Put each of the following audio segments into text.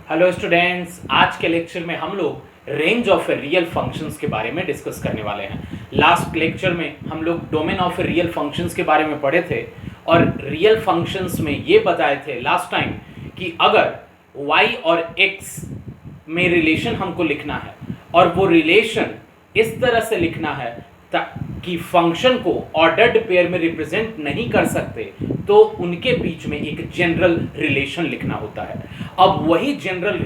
Hello students, आज के lecture में हम लोग रेंज ऑफ रियल फंक्शंस के बारे में डिस्कस करने वाले हैं। लास्ट लेक्चर में हम लोग डोमेन ऑफ रियल फंक्शंस के बारे में पढ़े थे और रियल फंक्शंस में ये बताए थे लास्ट टाइम कि अगर y और x में रिलेशन हमको लिखना है और वो रिलेशन इस तरह से लिखना है कि फंक्शन को ऑर्डर्ड पेयर में रिप्रेजेंट नहीं कर सकते तो उनके बीच में एक जनरल रिलेशन लिखना होता है। अब वही जनरल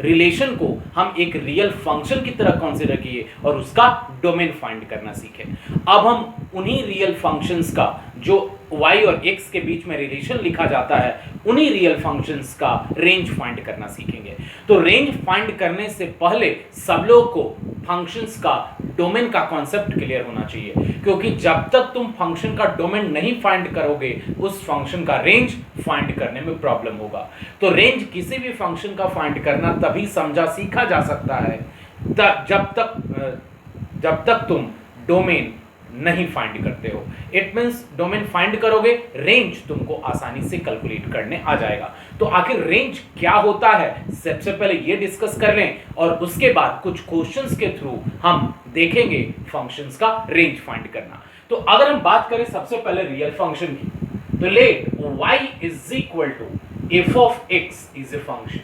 रिलेशन को हम एक रियल फंक्शन की तरह कंसीडर किए और उसका डोमेन फाइंड करना सीखे। अब हम उन्हीं रियल फंक्शंस का जो y और x के बीच में रिलेशन लिखा जाता है उन्हीं रियल फंक्शंस का रेंज फाइंड करना सीखेंगे। तो रेंज फाइंड करने से पहले सब लोग को फंक्शंस का डोमेन का कॉन्सेप्ट क्लियर होना चाहिए, क्योंकि जब तक तुम फंक्शन का डोमेन नहीं फाइंड करोगे उस फंक्शन का रेंज फाइंड करने में प्रॉब्लम होगा। तो रेंज किसी भी फंक्शन का फाइंड करना तभी समझा सीखा जा सकता है जब तक तुम डोमेन नहीं फाइंड करते हो। इट मींस डोमेन फाइंड करोगे, रेंज तुमको आसानी से कैलकुलेट करने आ जाएगा। तो आखिर रेंज क्या होता है सबसे पहले ये डिस्कस कर लें और उसके बाद कुछ क्वेश्चंस के थ्रू हम देखेंगे फंक्शंस का रेंज फाइंड करना। तो अगर हम बात करें सबसे पहले रियल फंक्शन की, तो let y is equal to f of x is a function.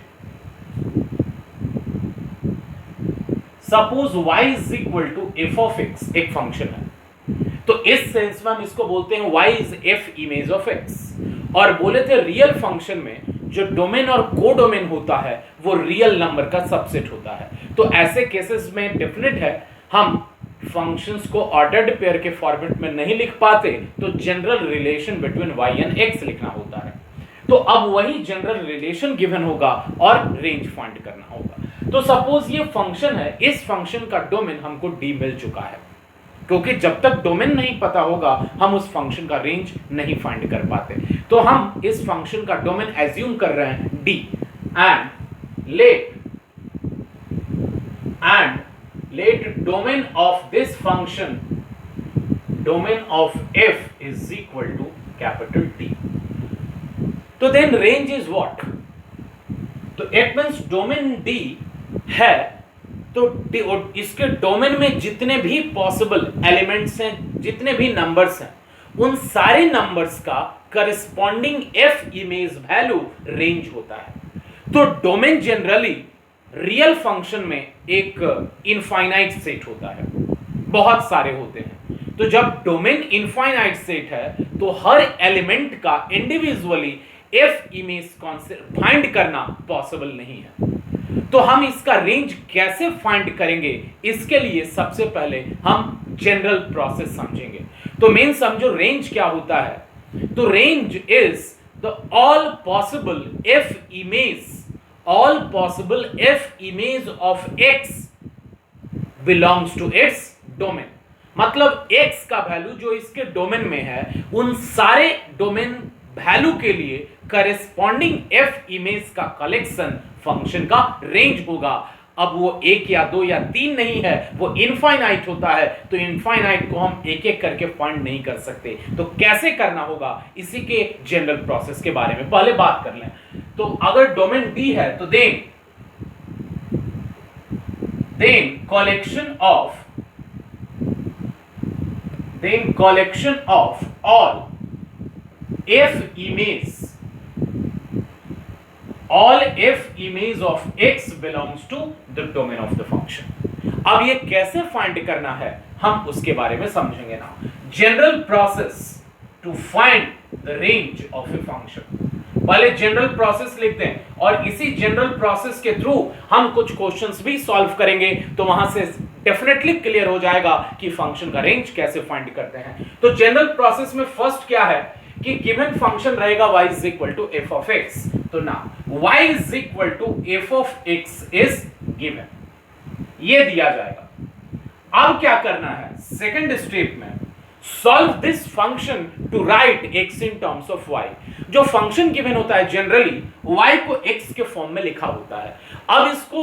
Suppose y is equal to f of x एक फंक्शन है, तो इस सेंस में हम इसको बोलते हैं y is f image of x। और बोले थे रियल फंक्शन में जो डोमेन और को डोमेन होता है वो रियल नंबर का सबसेट होता है। तो ऐसे केसेस में डेफिनेट है हम फंक्शंस को ऑर्डर्ड पेयर के फॉर्मेट में नहीं लिख पाते, तो general relation between y and x लिखना होता है। तो अब वही जनरल रिलेशन गिवन होगा और रेंज फाइंड करना होगा। तो सपोज ये फंक्शन है, इस फंक्शन का डोमेन हमको d मिल चुका है, क्योंकि जब तक डोमेन नहीं पता होगा हम उस फंक्शन का रेंज नहीं फाइंड कर पाते। तो हम इस फंक्शन का डोमेन एज्यूम कर रहे हैं d and let domain of this function, domain of f is equal to capital D. तो then range is what? तो it means domain D है तो इसके डोमेन में जितने भी पॉसिबल एलिमेंट्स हैं, जितने भी नंबर्स हैं, उन सारे नंबर्स का corresponding f image value range होता है। तो डोमेन जनरली रियल फंक्शन में एक इनफाइनाइट सेट होता है, बहुत सारे होते हैं। तो जब डोमेन इनफाइनाइट सेट है तो हर एलिमेंट का इंडिविजुअली f इमेज फाइंड करना पॉसिबल नहीं है। तो हम इसका रेंज कैसे फाइंड करेंगे, इसके लिए सबसे पहले हम जनरल प्रोसेस समझेंगे। तो मेन समझो रेंज क्या होता है। तो range is the all possible f image of x belongs to its domain. मतलब x का वैल्यू जो इसके डोमेन में है उन सारे डोमेन वैल्यू के लिए करेस्पॉन्डिंग f इमेज का कलेक्शन फंक्शन का रेंज होगा। अब वो एक या दो या तीन नहीं है, वो इनफाइनाइट होता है। तो इनफाइनाइट को हम एक एक करके फाइंड नहीं कर सकते। तो कैसे करना होगा, इसी के जनरल प्रोसेस के बारे में पहले बात कर लें। तो अगर डोमेन D है तो then collection of all f image of x belongs to the domain of the function। अब ये कैसे फाइंड करना है हम उसके बारे में समझेंगे ना। General process to find the range of a function. पहले जनरल प्रोसेस लिखते हैं और इसी जनरल प्रोसेस के थ्रू हम कुछ क्वेश्चंस भी सॉल्व करेंगे, तो वहां से डेफिनेटली क्लियर हो जाएगा कि फंक्शन का रेंज कैसे फाइंड करते हैं। तो जनरल प्रोसेस में फर्स्ट क्या है कि गिवन फंक्शन रहेगा y is equal to f of x। तो ना y is equal to f of x is given, ये दिया जाएगा। अब क्या करना है, सेकंड स्टेप में solve this function to write x in terms of y। जो फंक्शन गिवन होता है जनरली y को x के फॉर्म में लिखा होता है। अब इसको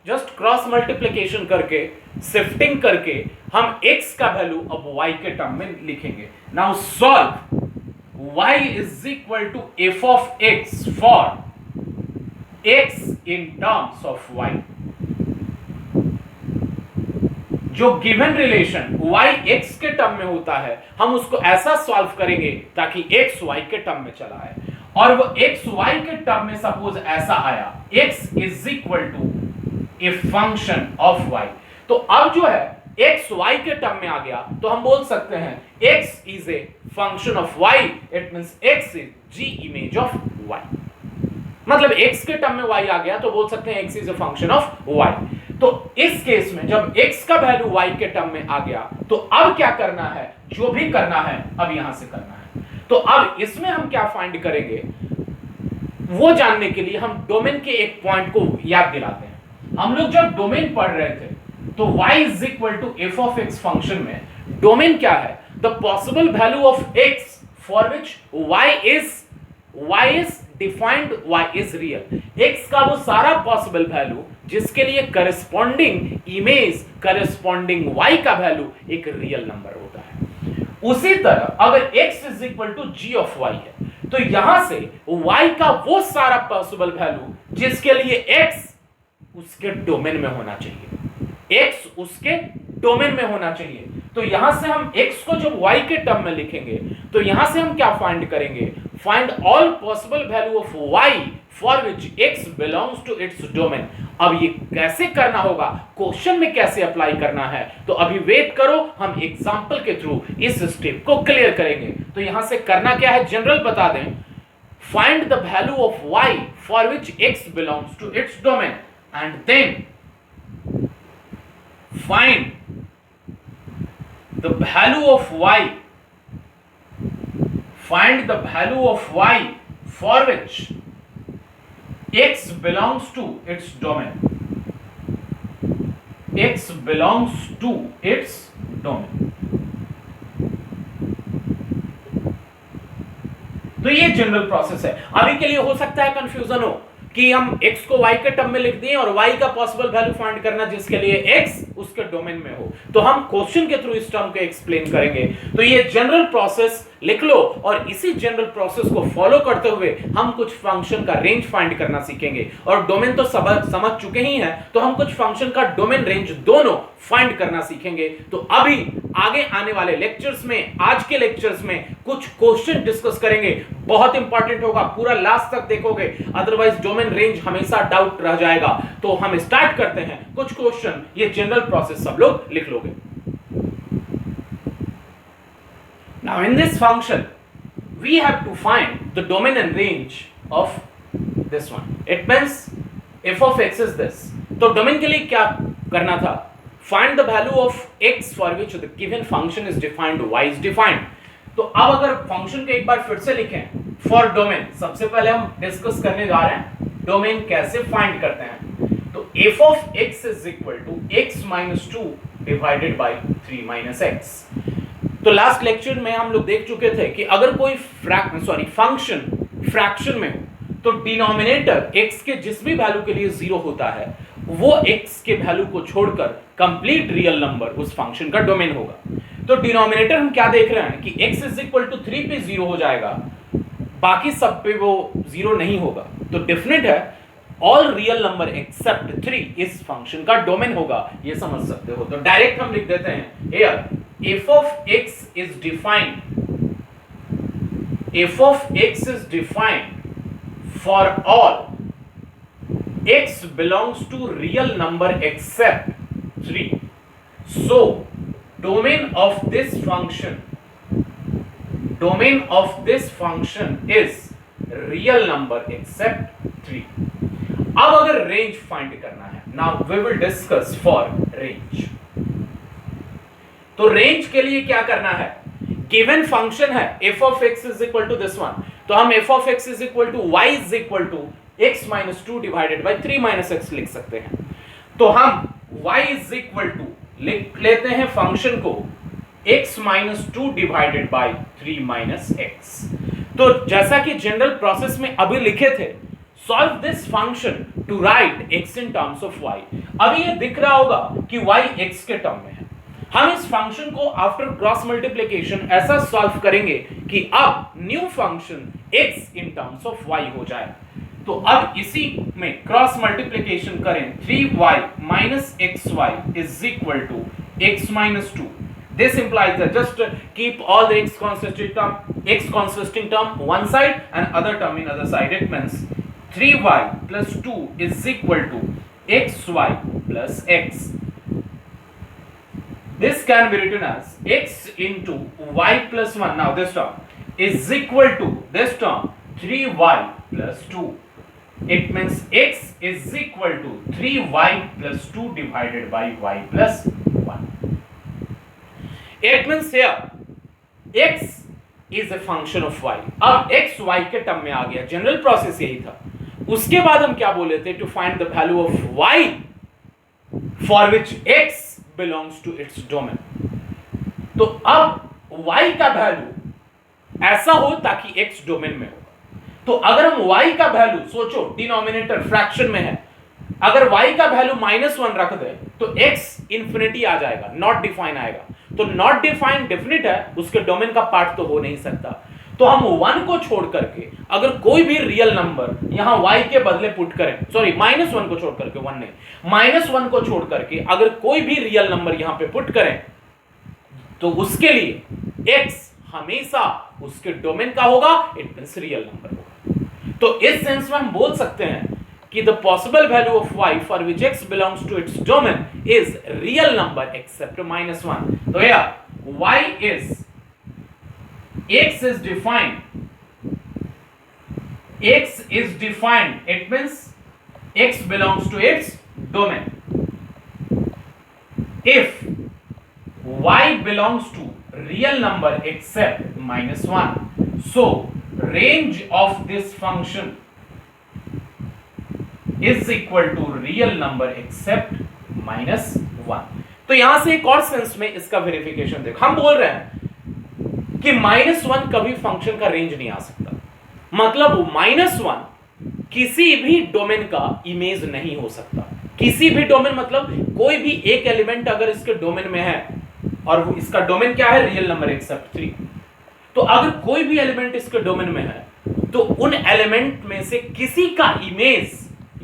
जस्ट क्रॉस मल्टीप्लिकेशन करके, शिफ्टिंग करके हम x का वैल्यू अब y के टर्म में लिखेंगे। Now solve y is equal to f of x for x in terms of y। जो गिवन रिलेशन y x के टर्म में होता है हम उसको ऐसा सॉल्व करेंगे ताकि x y के टर्म में चला आए, और वो x y के टर्म में सपोज ऐसा आया x is equal to a function of y। तो अब जो है x y के टर्म में आ गया तो हम बोल सकते हैं x is a function of y, it means x is g image of y। मतलब x के टर्म में y आ गया तो बोल सकते हैं x is a function of y। तो इस केस में जब x का वैल्यू y के टर्म में आ गया तो अब क्या करना है, जो भी करना है अब यहां से करना है। तो अब इसमें हम क्या फाइंड करेंगे वो जानने के लिए हम डोमेन के एक पॉइंट को याद दिलाते हैं। हम लोग जब डोमेन पढ़ रहे थे तो y is equal to F of X function में डोमेन क्या है, the possible value of x for which y is defined y is real. x का वो सारा पॉसिबल वैल्यू जिसके लिए करस्पॉन्डिंग इमेज करस्पॉन्डिंग y का वैल्यू एक रियल नंबर होता है। उसी तरह अगर x is equal to g of y है तो यहां से y का वो सारा पॉसिबल वैल्यू जिसके लिए x उसके डोमेन में होना चाहिए, x उसके डोमेन में होना चाहिए। तो यहां से हम x को जब y के टर्म में लिखेंगे तो यहां से हम क्या फाइंड करेंगे, find all possible value of y for which x belongs to its domain. अब ये कैसे करना होगा, क्वेश्चन में कैसे अप्लाई करना है, तो अभी वेट करो, हम एग्जांपल के थ्रू इस स्टेप को क्लियर करेंगे। तो यहां से करना क्या है जनरल बता दें, find the value of y for which x belongs to its domain and then find the value of y, find the value of y for which x belongs to its domain, x belongs to its domain। तो ये general process है। अभी के लिए हो सकता है confusion हो कि हम x को y के टर्म में लिख दिए और y का पॉसिबल वैल्यू फाइंड करना जिसके लिए x उसके डोमेन में हो, तो हम क्वेश्चन के थ्रू इस टर्म को एक्सप्लेन करेंगे। तो ये जनरल प्रोसेस लिख लो और इसी जनरल प्रोसेस को फॉलो करते हुए हम कुछ फंक्शन का रेंज फाइंड करना सीखेंगे। और डोमेन तो समझ चुके ही हैं, तो हम कुछ फंक्शन का डोमेन रेंज दोनों फाइंड करना सीखेंगे। तो अभी आगे आने वाले लेक्चर्स में, आज के लेक्चर्स में कुछ क्वेश्चन डिस्कस करेंगे, बहुत इंपॉर्टेंट होगा, पूरा लास्ट तक देखोगे, अदरवाइज डोमेन रेंज हमेशा डाउट रह जाएगा। तो हम स्टार्ट करते हैं कुछ क्वेश्चन, ये जनरल प्रोसेस सब लोग लिख लोगे। Now in this function we have to find the domain and range of this one. It means f of x is this. तो डोमेन के लिए क्या करना था, find the value of x for which the given function is defined, y is defined। तो अब अगर function को एक बार फिर से लिखें फॉर डोमेन, सबसे पहले हम डिस्कस करने जा रहे हैं डोमेन कैसे फाइंड करते हैं। तो f of x is equal to x minus 2 divided by 3 minus x। तो लास्ट लेक्चर में हम लोग देख चुके थे कि अगर कोई फंक्शन फ्रैक्शन में हो तो डिनोमिनेटर x के जिस भी वैल्यू के लिए 0 होता है वो x के वैल्यू को छोड़कर कंप्लीट रियल नंबर उस फंक्शन का डोमेन होगा। तो डिनोमिनेटर हम क्या देख रहे हैं कि x इज इक्वल टू 3 पे 0 हो जाएगा, बाकी सब पे वो 0 नहीं होगा। तो डेफिनेट है ऑल रियल नंबर एक्सेप्ट 3 इस फंक्शन का डोमेन होगा, ये समझ सकते हो। तो डायरेक्ट हम लिख देते हैं here f of x is defined, f of x is defined for all x belongs to real number except 3। so domain of this function is real number except 3। अब अगर रेंज फाइंड करना है, now we will discuss for range. तो range के लिए क्या करना है, गिवन फंक्शन है f of x is equal to this one, तो हम f of x is equal to y is equal to x minus 2 divided by 3 minus x लिख सकते हैं। तो हम y is equal to लिख लेते हैं फंक्शन को x minus 2 divided by 3 minus x। तो जैसा कि जनरल प्रोसेस में अभी लिखे थे, solve this function to write x in terms of y। अभी ये दिख रहा होगा कि y x के टर्म में है। हम इस फंक्शन को आफ्टर क्रॉस मल्टीप्लिकेशन ऐसा सॉल्व करेंगे कि अब new function x in terms of y हो जाए। तो अब इसी में क्रॉस मल्टीप्लीकेशन करें 3y minus xy is equal to x minus 2. This implies that just keep all the x consisting term one side and other term in other side. It means 3y plus 2 is equal to xy plus x. This can be written as x into y plus 1. Now this term is equal to this term 3y plus 2. It means x is equal to 3y plus 2 divided by y plus 1. It means here x is a function of y. अब x y के term में आ गया, general process यही था. उसके बाद हम क्या बोले थे? To find the value of y for which x belongs to its domain. तो अब y का वैल्यू ऐसा हो ताकि x डोमेन में हो. तो अगर हम y का वैल्यू सोचो, डिनोमिनेटर फ्रैक्शन में है, अगर y का वैल्यू -1 रख दे तो x इंफिनिटी आ जाएगा, नॉट डिफाइन आएगा. तो नॉट डिफाइन डेफिनिट है, उसके डोमेन का पार्ट तो हो नहीं सकता. तो हम 1 को छोड़ करके अगर कोई भी रियल नंबर यहां y के बदले पुट करें, सॉरी -1 को छोड़ करके, 1 नहीं, -1 को छोड़ करके अगर कोई भी रियल नंबर यहां पे पुट करें तो उसके लिए x हमेशा उसके डोमेन का होगा, इट मींस रियल नंबर होगा. तो इस सेंस में हम बोल सकते हैं कि the possible value of y for which x belongs to its domain is real number except -1. तो या y is x is defined, it means x belongs to its domain if y belongs to real number except -1. So range of this function is equal to real number except -1. तो यहां से एक और sense में इसका verification देखो. हम बोल रहे हैं कि -1 कभी फंक्शन का रेंज नहीं आ सकता. मतलब -1 किसी भी डोमेन का इमेज नहीं हो सकता. किसी भी डोमेन मतलब कोई भी एक एलिमेंट अगर इसके डोमेन में है और इसका डोमेन क्या है? Real number accept 3. तो अगर कोई भी एलिमेंट इसके डोमेन में है तो उन एलिमेंट में से किसी का इमेज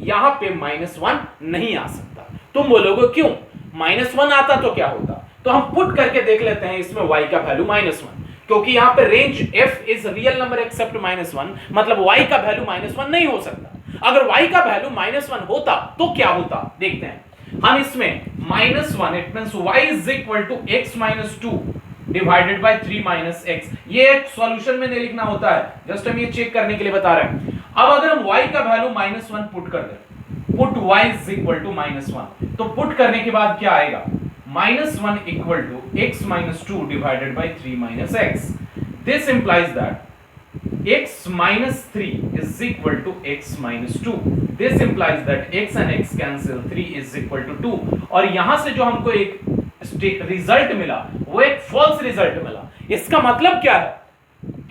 यहां पे -1 नहीं आ सकता. तुम बोलोगे क्यों? -1 आता तो क्या होता? तो हम पुट करके देख लेते हैं इसमें y का वैल्यू -1, क्योंकि यहां पे range f is real number except -1, मतलब y का वैल्यू -1 नहीं हो सकता. अगर y का वैल्यू -1 होता तो क्या होता देखते हैं. हम इसमें -1, it means y is equal to x - 2 divided by 3 - x. ये एक सॉल्यूशन में नहीं लिखना होता है, जस्ट हम ये चेक करने के लिए बता रहे हैं. अब अगर हम y का वैल्यू -1 पुट कर दें, put y is equal to -1, तो पुट करने के बाद क्या आएगा? -1 equal to x - 2 divided by 3 - x. This implies that x - 3 is equal to x - 2. This implies that x and x cancel, 3 is equal to 2. और यहां से जो हमको एक रिजल्ट मिला वो एक फॉल्स रिजल्ट मिला. इसका मतलब क्या है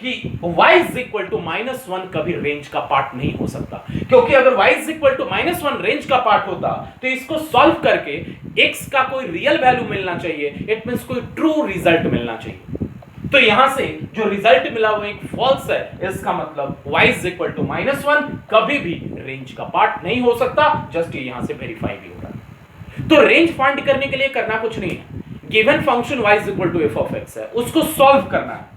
कि y is equal to -1 कभी रेंज का पार्ट नहीं हो सकता. क्योंकि अगर y is equal to -1 range का पार्ट होता तो इसको सॉल्व करके x का कोई रियल वैल्यू मिलना चाहिए, इट मींस कोई ट्रू रिजल्ट मिलना चाहिए. तो यहां से जो रिजल्ट मिला वो एक फॉल्स है. इसका मतलब y is equal to -1 कभी भी रेंज का पार्ट नहीं हो सकता. जस्ट ये यहां से वेरीफाई भी हो रहा है. तो रेंज फाइंड करने के लिए करना कुछ नहीं है. Given function y is equal to f of x है, उसको सॉल्व करना है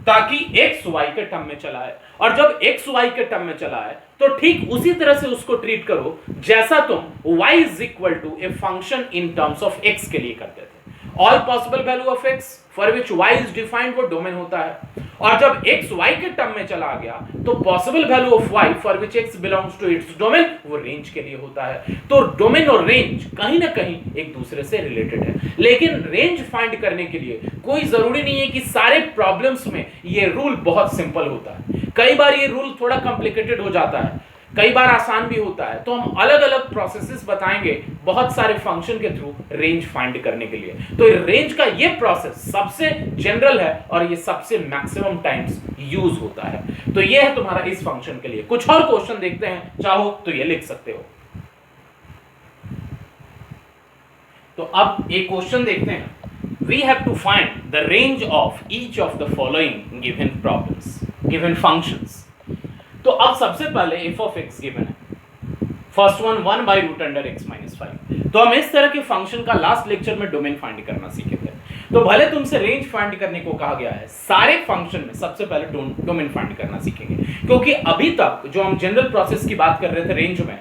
ताकि x y के टर्म में चला है. और जब x y के टर्म में चला है तो ठीक उसी तरह से उसको ट्रीट करो जैसा तुम y is equal to a function in terms of x के लिए करते थे. All possible value of x for which y is defined वो डोमेन होता है. और जब x y के टर्म में चला गया तो possible value of y for which x belongs to its domain वो रेंज के लिए होता है. तो डोमेन और रेंज कहीं ना कहीं एक दूसरे से रिलेटेड है. लेकिन रेंज फाइंड करने के लिए कोई जरूरी नहीं है कि सारे प्रॉब्लम्स में ये रूल बहुत सिंपल होता है. कई बार ये रूल थोड़ा कॉम्प्लिकेटेड हो जाता है, कई बार आसान भी होता है. तो हम अलग अलग प्रोसेसेस बताएंगे बहुत सारे फंक्शन के थ्रू रेंज फाइंड करने के लिए. तो रेंज का ये प्रोसेस सबसे जनरल है और ये सबसे मैक्सिमम टाइम्स यूज होता है. तो ये है तुम्हारा इस फंक्शन के लिए. कुछ और क्वेश्चन देखते हैं, चाहो तो ये लिख सकते हो. तो अब एक क्वेश्चन देखते हैं. We have to find the range of each of the following given problems, given functions. तो अब सबसे पहले एफ ऑफ एक्स गिवन है, first one 1 by root under x minus 5। तो हम इस तरह के फंक्शन का लास्ट लेक्चर में डोमेन फाइंड करना सीखे थे। तो भले तुमसे रेंज फाइंड करने को कहा गया है, सारे फंक्शन में सबसे पहले डोमेन फाइंड करना सीखेंगे, क्योंकि अभी तक जो हम जनरल प्रोसेस की बात कर रहे थे रेंज में,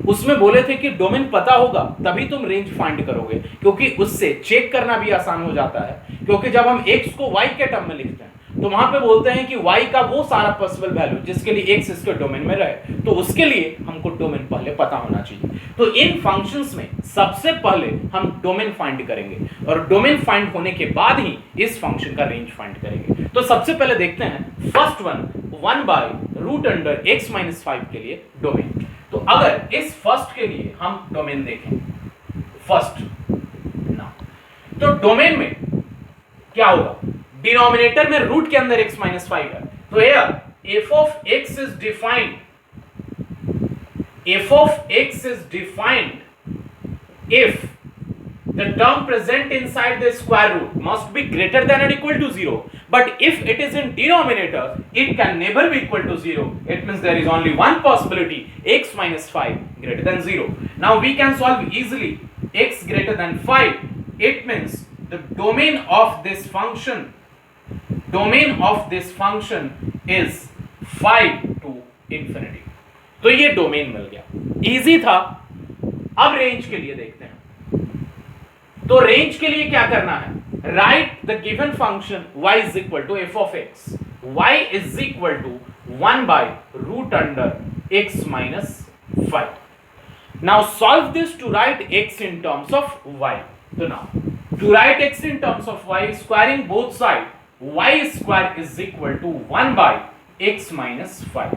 उसमें बोले थे कि डोमेन पता होगा तभी तुम रेंज फाइंड करोगे, क्योंकि उससे चेक करना भी आसान हो जाता है। क्योंकि जब हम x को y के टर्म में लिखते हैं तो वहां पे बोलते हैं कि y का वो सारा पॉसिबल वैल्यू जिसके लिए x इसके डोमेन में रहे, तो उसके लिए हमको डोमेन पहले पता होना चाहिए। तो इन फंक्शंस में सबसे पहले हम डोमेन फाइंड करेंगे, और डोमेन फाइंड होने के बाद ही इस फंक्शन का रेंज फाइंड करेंगे। तो सबसे पहले देखते हैं first one 1 by root under x minus 5 के लिए डोमेन। तो अगर इस फर्स्ट के लिए हम डोमेन देखें, फर्स्ट ना, तो डोमेन में क्या होगा, डिनोमिनेटर में रूट के अंदर x माइनस 5 है, तो here f of x is defined, f of x is defined if the term present inside the square root must be greater than or equal to 0, but if it is in denominator it can never be equal to 0. It means there is only one possibility, x minus 5 greater than 0. Now we can solve easily x greater than 5. It means the domain of this function is 5 to infinity. तो ये domain मिल गया, easy था। अब range के लिए देखते हैं। तो रेंज के लिए क्या करना है, right the given function y is equal to f of x, y is equal to 1 by root under x minus 5. Now solve this to write x in terms of y. So now to write x in terms of y, squaring both sides, y square is equal to 1 by x minus 5.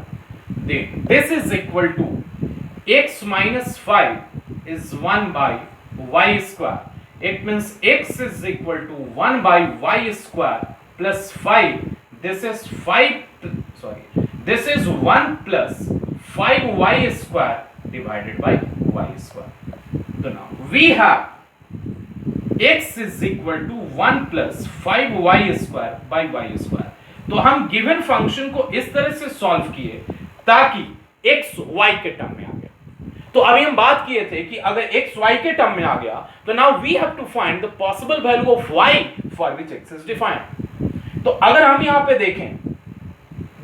Then this is equal to x minus 5 is 1 by y square. It means x is equal to 1 by y square plus 5. This is 1 plus 5y square divided by y square. So now we have x is equal to 1 plus 5y square by y square. तो हम given function को इस तरह से solve किए ताकि x y के term में आ गया। तो अभी हम बात किए थे कि अगर x y के टर्म में आ गया तो now we have to find the possible value of y for which x is defined. तो अगर हम यहां पे देखें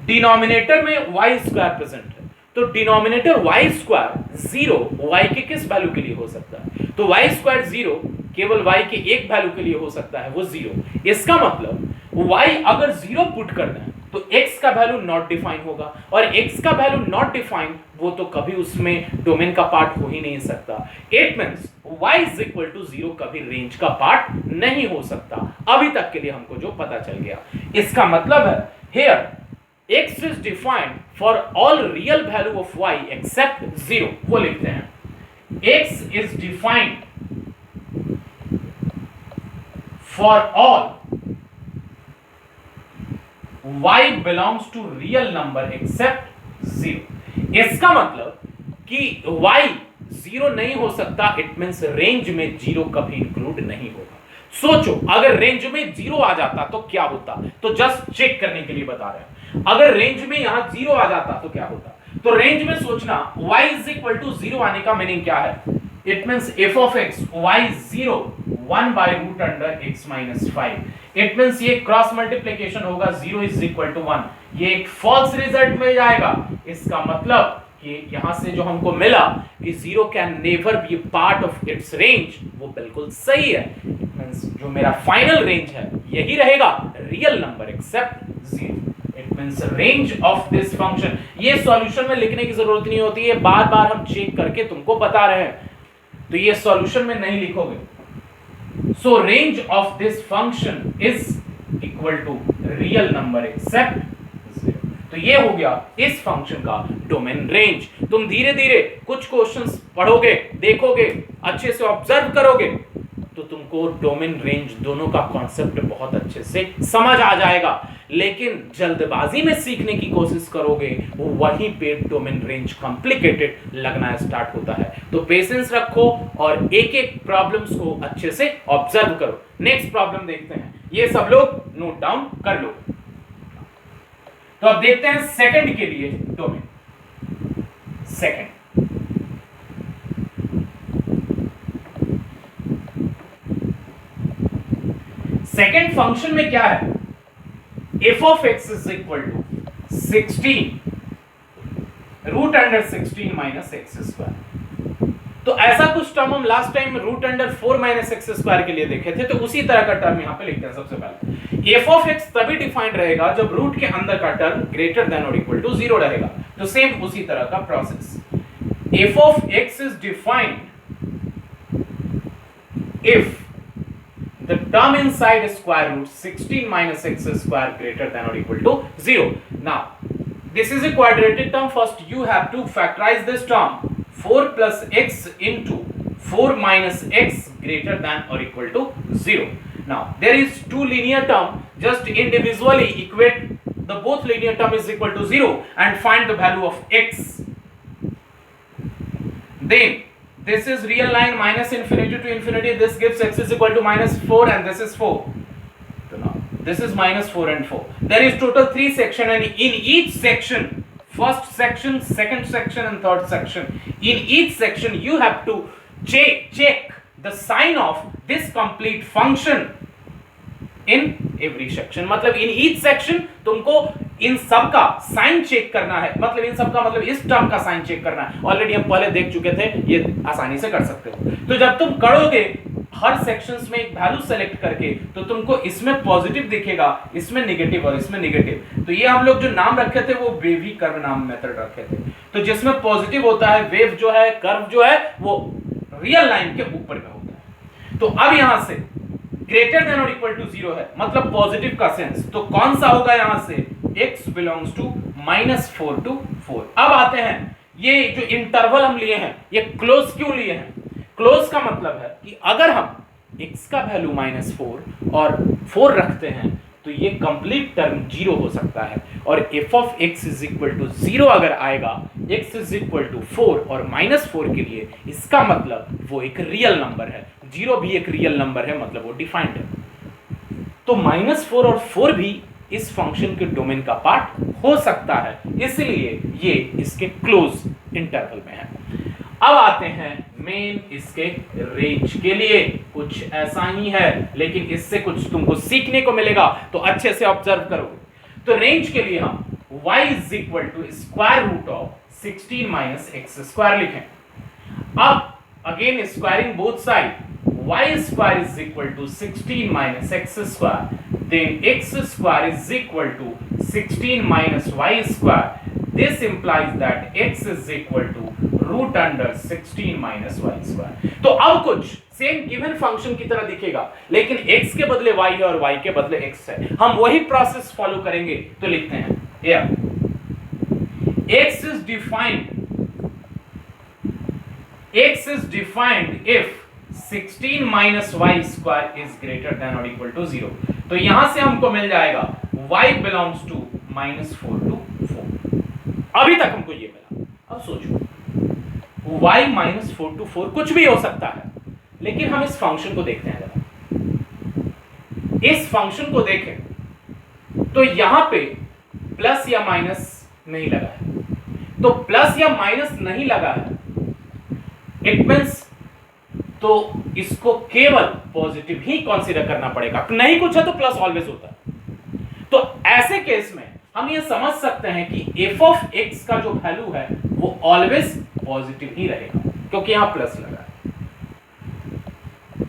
डिनोमिनेटर में y स्क्वायर प्रेजेंट है, तो डिनोमिनेटर y स्क्वायर 0 y के किस वैल्यू के लिए हो सकता है, तो y स्क्वायर 0 केवल y के एक वैल्यू के लिए हो सकता है, वो 0। इसका मतलब y अगर 0 पुट कर दें तो x का वैल्यू नॉट डिफाइन होगा, और x का वैल्यू नॉट डिफाइन वो तो कभी उसमें डोमेन का पार्ट हो ही नहीं सकता। It means y is equal to 0 कभी रेंज का पार्ट नहीं हो सकता। अभी तक के लिए हमको जो पता चल गया, इसका मतलब है here x is defined for all real value of y except 0। वो लिखते हैं x is defined for all y belongs to real number except 0। इसका मतलब कि y 0 नहीं हो सकता, इट मींस रेंज में 0 कभी इंक्लूड नहीं होगा। सोचो अगर रेंज में 0 आ जाता तो क्या होता, तो जस्ट चेक करने के लिए बता रहे हैं। अगर रेंज में यहां 0 आ जाता तो क्या होता, तो रेंज में सोचना y इज इक्वल टू 0 आने का मीनिंग क्या है, it means f of x y 0 1 by root under x minus 5। It means ये क्रॉस मल्टीप्लिकेशन होगा 0 इज इक्वल टू 1, ये एक फॉल्स रिजल्ट मिल जाएगा। इसका मतलब कि यहां से जो हमको मिला कि 0 can never be part of its range, वो बिल्कुल सही है। इट मींस जो मेरा फाइनल रेंज है यही रहेगा, real number accept 0। It means range of this function, ये सॉल्यूशन में लिखने की जरूरत नहीं होती है, बार बार हम चेक करके तुमको बता रहे हैं, तो ये सॉल्यूशन में नहीं लिखोगे। So range of this function is equal to real number except 0। तो ये हो गया इस फंक्शन का डोमेन रेंज। तुम धीरे धीरे कुछ क्वेश्चंस पढ़ोगे, देखोगे, अच्छे से ऑब्जर्व करोगे, तो तुमको डोमेन रेंज दोनों का कॉन्सेप्ट बहुत अच्छे से समझ आ जाएगा। लेकिन जल्दबाजी में सीखने की कोशिश करोगे, वो वहीं पे डोमेन रेंज कॉम्प्लिकेटेड लगना स्टार्ट होता है। तो पेशेंस रखो और एक एक प्रॉब्लम्स को अच्छे से ऑब्जर्व करो। नेक्स्ट प्रॉब्लम देखते हैं, ये सब लोग नोट डाउन कर लो। तो अब देखते हैं सेकंड के लिए डोमेन। सेकंड फंक्शन में क्या है, f of x is equal to 16 root under 16 minus x square. तो ऐसा कुछ टर्म हम last time root under 4 minus x square के लिए देखे थे, तो उसी तरह का टर्म यहां पे लिखते हैं। सबसे पहले f of x तभी डिफाइंड रहेगा जब रूट के अंदर का टर्म ग्रेटर देन और इक्वल टू 0 रहेगा। तो सेम उसी तरह का process, f of x is defined if the term inside square root 16 minus x square greater than or equal to 0. Now this is a quadratic term. First you have to factorize this term, 4 plus x into 4 minus x greater than or equal to 0. Now there is two linear term, just individually equate the both linear term is equal to 0 and find the value of x. Then this is real line minus infinity to infinity, this gives x is equal to minus 4 and this is 4. So now this is minus 4 and 4. There is total 3 section, and in each section, first section, second section and third section, in each section you have to check the sign of this complete function in every section. मतलब in each section तुमको इन सब का sign check करना है, मतलब इन सब का मतलब इस टर्म का साइन चेक करना है। ऑलरेडी हम पहले देख चुके थे, ये आसानी से कर सकते हो। तो जब तुम करोगे हर सेक्शंस में एक वैल्यू सेलेक्ट करके, तो तुमको इसमें पॉजिटिव दिखेगा, इसमें नेगेटिव और इसमें नेगेटिव। तो ये हम लोग जो नाम रखे थे वो वेवी कर्व नाम मेथड रखे थे। तो जिसमें पॉजिटिव होता है, वेव जो है, कर्व जो है, वो रियल लाइन के ऊपर में होता है। तो अब यहां से ग्रेटर देन और इक्वल टू 0 है, मतलब पॉजिटिव का सेंस। तो कौन सा होगा यहां से, x बिलोंग्स टू -4 to 4। अब आते हैं, ये जो इंटरवल हम लिए हैं, ये क्लोज क्यों लिए हैं? क्लोज का मतलब है कि अगर हम x का वैल्यू -4 और 4 रखते हैं तो ये कंप्लीट टर्म 0 हो सकता है। और f of x is equal to 0 अगर आएगा, x is equal to 4 और -4 के लिए, इसका मतलब वो एक रियल नंबर है। 0 भी एक रियल नंबर है, मतलब वो डिफाइंड है। तो -4 और 4 भी इस फंक्शन के डोमेन का पार्ट हो सकता है, इसलिए ये इसके क्लोज इंटरवल में है। अब आते हैं मेन इसके रेंज के लिए। कुछ ऐसा ही है, लेकिन इससे कुछ तुमको सीखने को मिलेगा, तो अच्छे से ऑब्जर्व करोगे। तो रेंज के लिए हम y is equal to square root of 16 minus x square लिखें। अब again squaring both side, y square is equal to 16 minus x square, then x square is equal to 16 minus y square. This implies that x is equal to root under 16 minus y square. तो अब कुछ same given function की तरह दिखेगा, लेकिन x के बदले y है और y के बदले x है। हम वही प्रोसेस फॉलो करेंगे। तो लिखते हैं here x is defined if 16 minus y square is greater than or equal to 0। तो यहां से हमको मिल जाएगा y belongs to -4 to 4। अभी तक हमको ये मिला। अब सोचो y -4 to 4 कुछ भी हो सकता है, लेकिन हम इस फंक्शन को देखते हैं जरा। इस फंक्शन को देखें तो यहां पे प्लस या माइनस नहीं लगा है। तो प्लस या माइनस नहीं लगा है, इट मींस तो इसको केवल पॉजिटिव ही कंसीडर करना पड़ेगा। नहीं कुछ है तो प्लस ऑलवेज होता है। तो ऐसे केस में हम ये समझ सकते हैं कि f of x का जो वैल्यू है वो ऑलवेज पॉजिटिव ही रहेगा, क्योंकि यहां प्लस लगा है।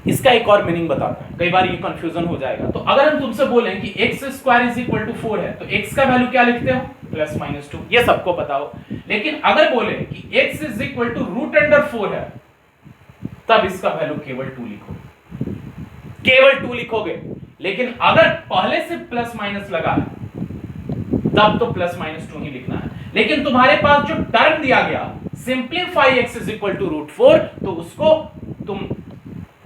इसका एक और मीनिंग बताता हूं, कई बार ये कंफ्यूजन हो जाएगा। तो अगर हम तुमसे बोलें कि x square is equal to 4 है, तो x का वैल्यू क्या लिखते हो? +-2, ये सबको पता हो। लेकिन अगर बोले कि x is equal to root under 4 है, तब इसका वैल्यू केवल 2 लिखोगे, केवल 2 लिखोगे। लेकिन अगर पहले से प्लस माइनस लगा है, तब तो +-2 ही लिखना है। लेकिन तुम्हारे पास जो टर्म दिया गया simplify x is equal to root 4, तो उसको तुम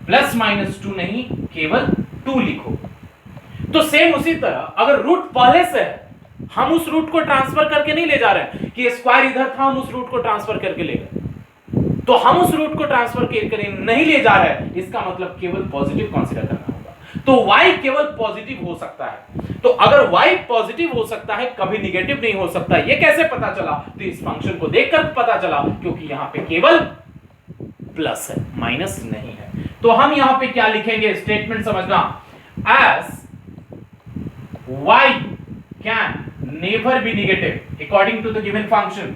+-2 नहीं, केवल 2 लिखो। तो सेम उसी तरह अगर रूट पहले से है, हम उस रूट को ट्रांसफर करके नहीं ले जा रहे हैं कि स्क्वायर इधर था, हम उस रूट को ट्रांसफर करके ले गए, तो हम उस रूट को ट्रांसफर करके नहीं ले जा रहे हैं, इसका मतलब केवल पॉजिटिव कंसीडर करना होगा। तो y केवल पॉजिटिव हो सकता है। तो अगर y पॉजिटिव हो सकता है, कभी निगेटिव नहीं हो सकता, ये कैसे पता चला? तो इस फंक्शन को देखकर पता चला, क्योंकि यहां पे केवल प्लस है, माइनस नहीं है। तो हम यहां पे क्या लिखेंगे? स्टेटमेंट समझना, as y can never be negative according to the given function,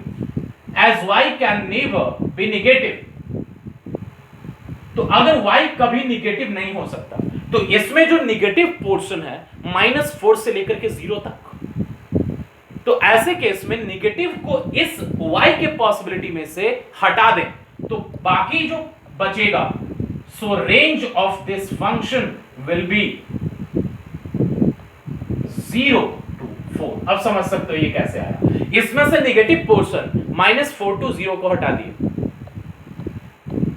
as y can never be negative, तो अगर y कभी निगेटिव नहीं हो सकता, तो इसमें जो निगेटिव पोर्शन है -4 से लेकर के 0 तक, तो ऐसे केस में निगेटिव को इस y के पॉसिबिलिटी में से हटा दें, तो बाकी जो बचेगा, सो range of this function will be 0 to 4। अब समझ सकते हो ये कैसे आया। इसमें से निगेटिव पोर्शन -4 to 0 को हटा दिए,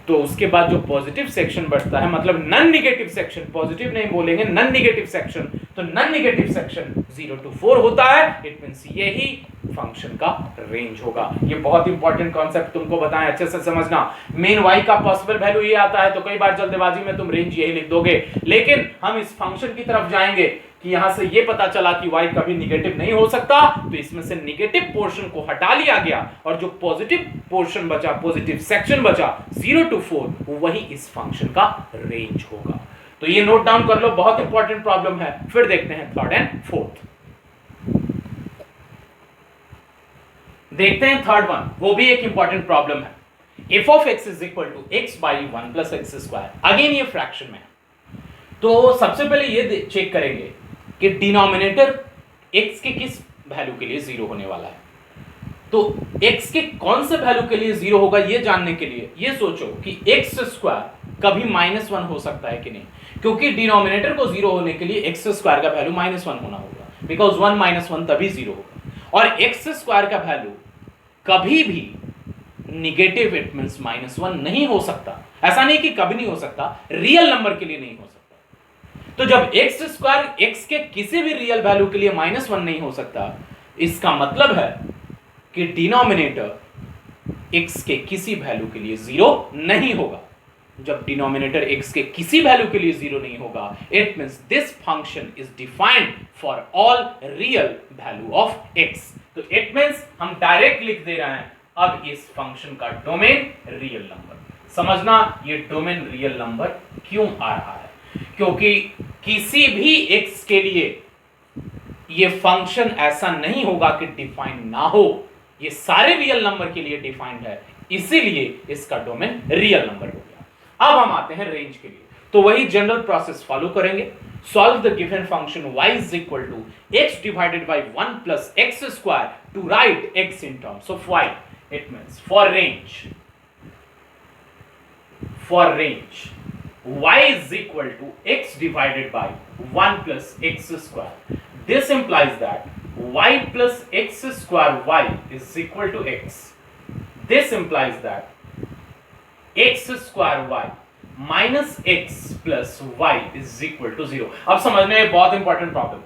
तो उसके बाद जो पॉजिटिव सेक्शन बचता है, मतलब नॉन निगेटिव सेक्शन, पॉजिटिव नहीं बोलेंगे, नॉन निगेटिव सेक्शन, तो नॉन निगेटिव सेक्शन 0 to 4 होता है। इट मींस यही फंक्शन का रेंज होगा। ये बहुत इंपॉर्टेंट कॉन्सेप्ट तुमको बताएं, अच्छे से समझना। मेन y का पॉसिबल वैल्यू ये आता है, तो कई बार जल्दबाजी में तुम रेंज यही लिख दोगे, लेकिन हम इस फंक्शन की तरफ जाएंगे कि यहां से ये पता चला कि y कभी निगेटिव नहीं हो सकता, तो इसमें से निगेटिव पोर्शन को हटा लिया गया और जो पॉजिटिव पोर्शन बचा, पॉजिटिव सेक्शन बचा 0 to 4, वही इस फंक्शन का रेंज होगा। तो ये नोट डाउन कर लो, बहुत इंपॉर्टेंट प्रॉब्लम है। फिर देखते हैं थर्ड एंड फोर्थ। देखते हैं थर्ड वन, वो भी एक इंपॉर्टेंट प्रॉब्लम है। f of x is equal to x by 1 plus x square। Again ये फ्रैक्शन में है, तो सबसे पहले ये चेक करेंगे कि डिनोमिनेटर x के किस वैल्यू के लिए 0 होने वाला है। तो x के कौन से वैल्यू के लिए 0 होगा, ये जानने के लिए ये सोचो कि x स्क्वायर कभी -1 हो सकता है कि नहीं, क्योंकि डिनोमिनेटर को 0 होने के लिए x स्क्वायर का वैल्यू -1 होना होगा, बिकॉज 1 - 1 तभी 0 होगा। और x स्क्वायर का वैल्यू कभी भी निगेटिव, इट मींस -1 नहीं हो सकता। ऐसा नहीं कि कभी नहीं हो सकता, रियल नंबर के लिए नहीं हो सकता। तो जब x स्क्वायर x के किसी भी रियल वैल्यू के लिए -1 नहीं हो सकता, इसका मतलब है कि डिनोमिनेटर x के किसी वैल्यू के लिए 0 नहीं होगा। जब डिनोमिनेटर x के किसी वैल्यू के लिए 0 नहीं होगा, it means this function is defined for all real value of x। तो इट मींस हम डायरेक्ट लिख दे रहे हैं अब इस फंक्शन का डोमेन रियल नंबर। समझना ये डोमेन रियल नंबर क्यों आ रहा है, क्योंकि किसी भी x के लिए ये फंक्शन ऐसा नहीं होगा कि डिफाइन ना हो, ये सारे रियल नंबर के लिए डिफाइंड है, इसीलिए इसका डोमेन रियल नंबर हो गया। अब हम आते हैं रेंज के लिए, तो वही जनरल प्रोसेस फॉलो करेंगे। Solve the given function y is equal to x divided by 1 plus x square to write x in terms of y। It means for range y is equal to x divided by 1 plus x square। This implies that y plus x square y is equal to x। This implies that x square y minus x plus y is equal to 0। अब समझने में बहुत important problem.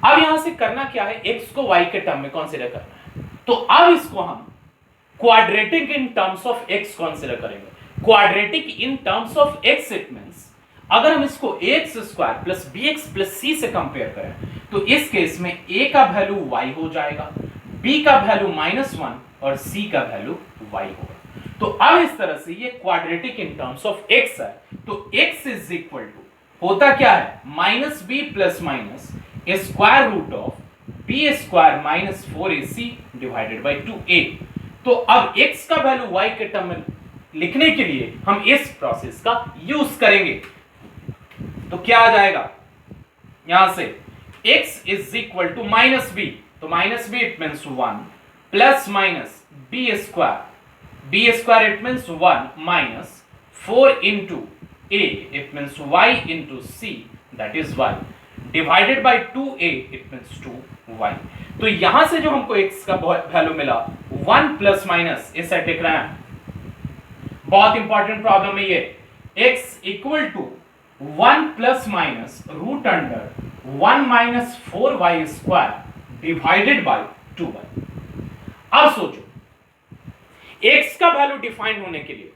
अब यहां से करना क्या है, x को y के टर्म में कंसीडर करना है, तो अब इसको हम quadratic in terms of x consider करेंगे। Quadratic in terms of x it means अगर हम इसको ax square plus bx plus c से कंपेयर करें, तो इस केस में a का वैल्यू y हो जाएगा, b का वैल्यू -1 और c का वैल्यू y होगा। तो अब इस तरह से ये quadratic in terms of x है, तो x इज इक्वल टू होता क्या है, -b plus minus square root of b square minus 4ac divided by 2a। तो अब x का वैल्यू y के टर्म में लिखने के लिए हम इस प्रोसेस का यूज करेंगे। तो क्या आ जाएगा यहां से, x is equal to -b, तो -b it means 1 plus minus b square it means 1 minus 4 into a it means y into c that is y divided by 2a it means 2y। तो यहां से जो हमको x का value मिला 1 plus minus, इस side लिख रहे हैं, बहुत इंपॉर्टेंट प्रॉब्लम है ये, x equal to 1 plus minus root under 1 minus 4y square divided by 2y। अब सोचो x का वैल्यू डिफाइन होने के लिए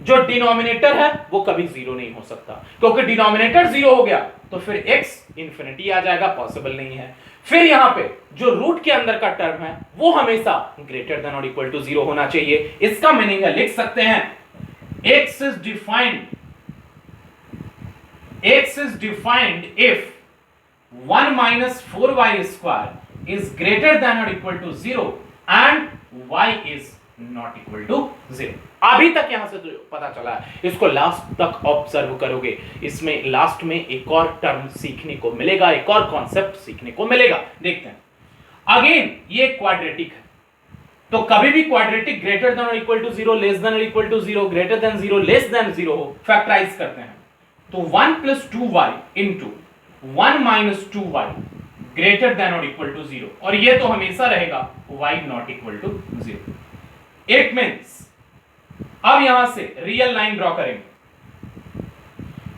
जो डिनोमिनेटर है वो कभी जीरो नहीं हो सकता, क्योंकि डिनोमिनेटर जीरो हो गया तो फिर x इंफिनिटी आ जाएगा, पॉसिबल नहीं है। फिर यहां पे जो रूट के अंदर का टर्म है वो हमेशा ग्रेटर देन और इक्वल टू जीरो होना चाहिए। इसका मीनिंग है, लिख सकते हैं x is defined if 1 minus 4y square is greater than or equal to 0 and y is not equal to 0। अभी तक यहां से तो पता चला है, इसको लास्ट तक ऑब्जर्व करोगे, इसमें लास्ट में एक और टर्म सीखने को मिलेगा, एक और कॉन्सेप्ट सीखने को मिलेगा। देखते हैं अगेन, ये क्वाड्रेटिक है, तो कभी भी क्वाड्रेटिक ग्रेटर देन और इक्वल टू 0, लेस देन और equal to 0, greater than 0, less than 0 हो, फैक्टराइज करते हैं तो 1 plus 2y into 1 minus 2y greater than और इक्वल टू 0, और ये तो हमेशा रहेगा y not equal to 0। It means अब यहां से रियल लाइन ड्रॉ करेंगे,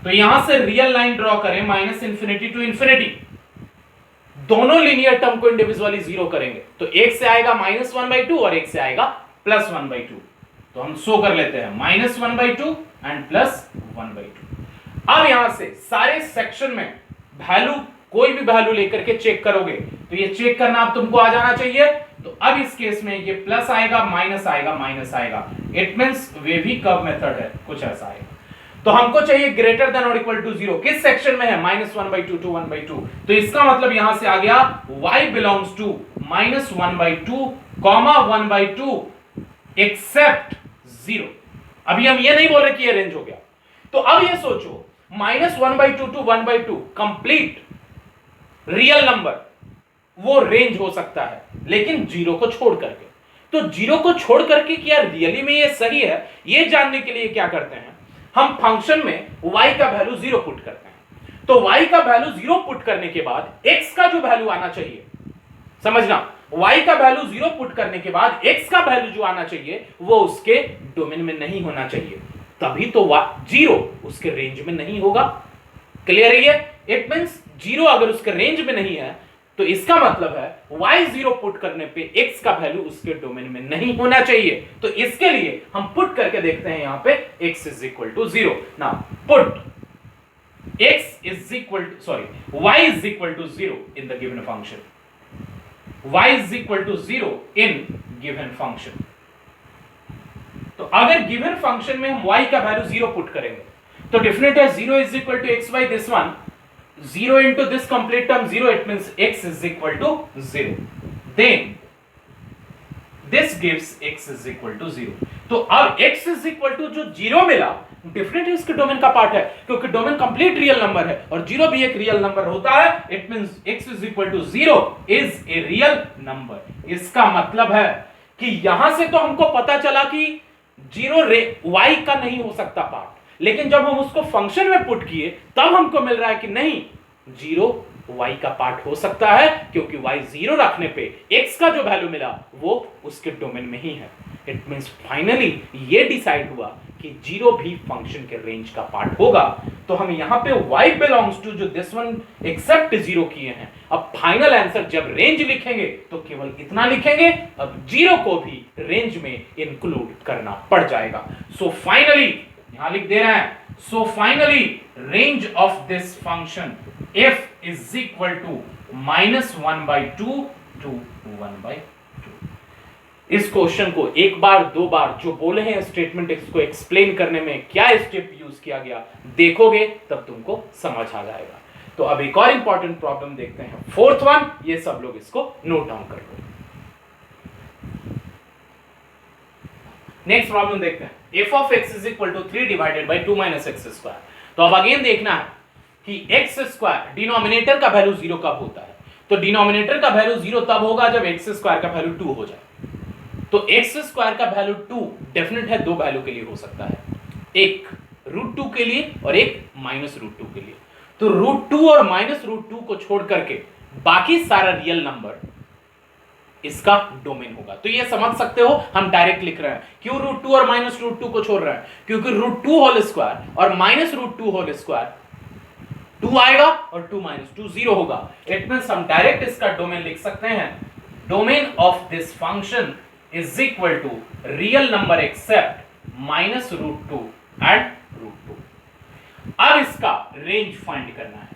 तो यहां से रियल लाइन ड्रॉ करें माइनस इंफिनिटी टू इंफिनिटी, दोनों लीनियर टर्म को इंडिविजुअली जीरो करेंगे, तो एक से आएगा -1/2 और एक से आएगा +1/2, तो हम शो कर लेते हैं -1/2 एंड +1/2। अब यहां से सारे सेक्शन में वैल्यू, कोई भी वैल्यू लेकर के चेक करोगे, तो ये चेक करना अब तुमको आ जाना चाहिए। तो अब इस केस में ये प्लस आएगा, माइनस आएगा, माइनस आएगा, इट मींस वे भी कर्व मेथड है, कुछ ऐसा आएगा। तो हमको चाहिए ग्रेटर देन और इक्वल टू 0, किस सेक्शन में है, -1/2 to 1/2, तो इसका मतलब यहां से आ गया y बिलोंग्स टू -1/2, 1/2 एक्सेप्ट 0। अभी हम ये नहीं बोल रहे कि ये रेंज हो गया, तो अब ये सोचो -1/2 to 1/2 कंप्लीट रियल नंबर, वो रेंज हो सकता है, लेकिन 0 को छोड़ करके। तो 0 को छोड़ करके क्या रियली में ये सही है, ये जानने के लिए क्या करते हैं, हम फंक्शन में y का वैल्यू 0 पुट करते हैं। तो y का वैल्यू 0 पुट करने के बाद x का जो वैल्यू आना चाहिए, समझना, y का वैल्यू 0 पुट करने के बाद x का वैल्यू जो आना चाहिए वो उसके डोमेन में नहीं होना चाहिए, तभी तो 0 उसके रेंज में नहीं होगा। क्लियर है ये? इट मींस 0 अगर उसके रेंज में नहीं है तो इसका मतलब है y 0 पुट करने पे x का वैल्यू उसके डोमेन में नहीं होना चाहिए। तो इसके लिए हम पुट करके देखते हैं यहां पे x is equal to 0। Now put y is equal to 0 in the given function, y is equal to 0 in given function। तो अगर गिवन फंक्शन में हम y का वैल्यू 0 पुट करेंगे तो डेफिनेट है 0 is equal to x by this one, 0 into this complete term 0, it means x is equal to 0, then this gives x is equal to 0। तो अब x is equal to जो 0 मिला definitely इसके domain का part है, क्योंकि domain complete real number है और 0 भी एक रियल नंबर होता है, it means x is equal to 0 is a real number। इसका मतलब है कि यहां से तो हमको पता चला कि 0 y का नहीं हो सकता पार्ट, लेकिन जब हम उसको फंक्शन में पुट किए तब हमको मिल रहा है कि नहीं, 0 y का पार्ट हो सकता है, क्योंकि y 0 रखने पे x का जो वैल्यू मिला वो उसके डोमेन में ही है। इट मींस फाइनली ये डिसाइड हुआ कि 0 भी फंक्शन के रेंज का पार्ट होगा। तो हम यहां पे y बिलोंग्स टू जो दिस वन एक्सेप्ट 0 किए हैं। अब फाइनल आंसर जब रेंज लिखेंगे तो केवल इतना लिखेंगे, अब 0 को भी रेंज में इंक्लूड करना पड़ जाएगा। सो फाइनली यहां लिख दे रहे हैं, so finally range of this function f is equal to -1/2 to 1/2। इस क्वेश्चन को एक बार दो बार जो बोले हैं स्टेटमेंट इसको एक्सप्लेन करने में क्या स्टेप यूज किया गया देखोगे तब तुमको समझ आ जाएगा। तो अब एक और इंपॉर्टेंट प्रॉब्लम देखते हैं, फोर्थ वन, ये सब लोग इसको नोट डाउन कर लो। नेक्स्ट प्रॉब्लम देखते हैं, f of x is equal to 3 divided by 2 minus x square। तो अब अगेन देखना है कि x स्क्वायर डिनोमिनेटर का वैल्यू 0 कब होता है, तो डिनोमिनेटर का वैल्यू 0 तब होगा जब x स्क्वायर का वैल्यू 2 हो जाए। तो x स्क्वायर का वैल्यू 2 डेफिनेट है, दो वैल्यू के लिए हो सकता है, एक √2 के लिए और एक -√2 के लिए। तो √2 और -√2 को छोड़ करके बाकी सारा रियल नंबर इसका डोमेन होगा। तो ये समझ सकते हो, हम डायरेक्ट लिख रहे हैं, क्यों √2 और -√2 को छोड़ रहे हैं, क्योंकि √2 होल स्क्वायर और -√2 होल स्क्वायर 2 आएगा और 2 - 2 0 होगा। इट मींस हम डायरेक्ट इसका डोमेन लिख सकते हैं, domain of this function is equal to real number except minus root two at root two. अब इसका रेंज फाइंड करना है,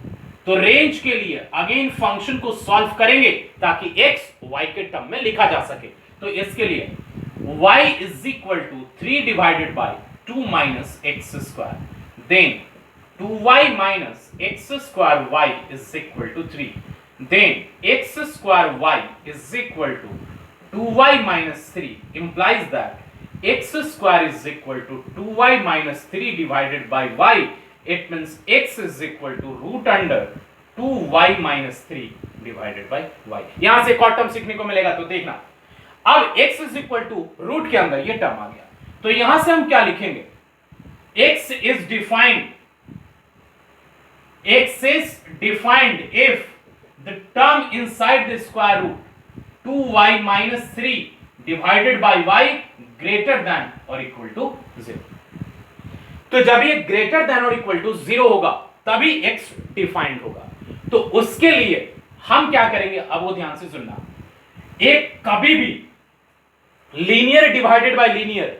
तो रेंज के लिए अगेन फंक्शन को सॉल्व करेंगे ताकि x y के टर्म में लिखा जा सके। तो इसके लिए y is equal to 3 divided by 2 minus x square, then 2y minus x square y is equal to 3, then x square y is equal to 2y minus 3 implies that x square is equal to 2y minus 3 divided by y. It means x is equal to root under 2y minus 3 divided by y. यहां से एक और term सीखने को मिलेगा, तो देखना अब x is equal to root के अंदर ये टर्म आ गया, तो यहां से हम क्या लिखेंगे, x is defined if the term inside the square root 2y minus 3 divided by y greater than or equal to 0. तो जब ये ग्रेटर देन और इक्वल टू 0 होगा तभी x डिफाइंड होगा। तो उसके लिए हम क्या करेंगे, अब वो ध्यान से सुनना, एक कभी भी linear divided by linear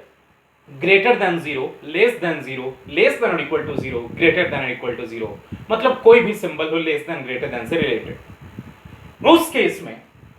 greater than 0, less than 0, less than और इक्वल टू 0, ग्रेटर देन और इक्वल टू 0, मतलब कोई भी सिंबल हो लेस देन ग्रेटर देन से रिलेटेड, उस केस में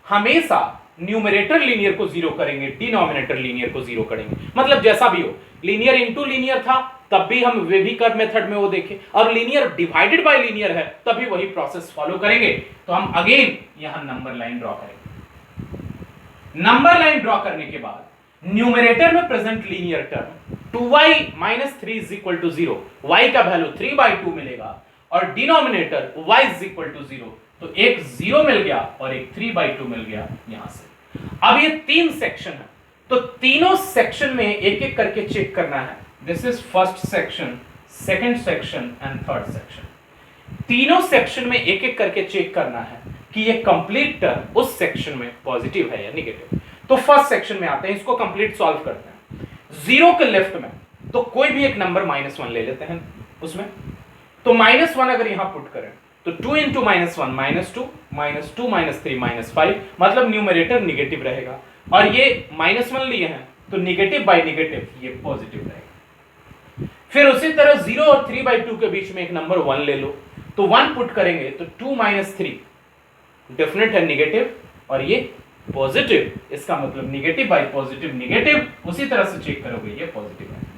हमेशा न्यूमरेटर लीनियर को 0 करेंगे, डिनोमिनेटर लीनियर को 0 करेंगे। मतलब जैसा भी हो, लीनियर इनटू लीनियर था तब भी हम वेविकर मेथड में वो देखें, और लीनियर डिवाइडेड बाय लीनियर है तभी वही प्रोसेस फॉलो करेंगे। तो हम अगेन यहां नंबर लाइन ड्रॉ करेंगे। नंबर लाइन ड्रॉ करने के बाद न्यूमरेटर में present linear term 2y minus 3 is equal to 0, y का वैल्यू 3/2 मिलेगा, और denominator y is equal to 0, तो एक 0 मिल गया और एक 3/2 मिल गया यहां से। अब ये 3 सेक्शन है, तो तीनों सेक्शन में एक एक करके चेक करना है। This is first section, second section and third section. तीनों सेक्शन में एक एक करके चेक करना है कि ये कंप्लीट टर्म उस सेक्शन में पॉजिटिव है या नेगेटिव। तो फर्स्ट सेक्शन में आते हैं, इसको कंप्लीट सॉल्व करते हैं। 0 के लेफ्ट में तो कोई भी एक नंबर -1 ले लेते हैं उसमें, तो -1 अगर यहां पुट करें तो 2 into -1 -2, -2 -3 -5, मतलब न्यूमरेटर निगेटिव रहेगा, और ये -1 लिए हैं तो निगेटिव बाय निगेटिव ये पॉजिटिव रहेगा। फिर उसी तरह 0 और 3/2 के बीच में एक नंबर 1 ले लो, तो 1 पुट करेंगे तो 2 - 3 डेफिनेट है निगेटिव और ये पॉजिटिव, इसका मतलब निगेटिव बाय पॉजिटिव निगेटिव, उसी तरह से चेक करोगे ये पॉजिटिव है।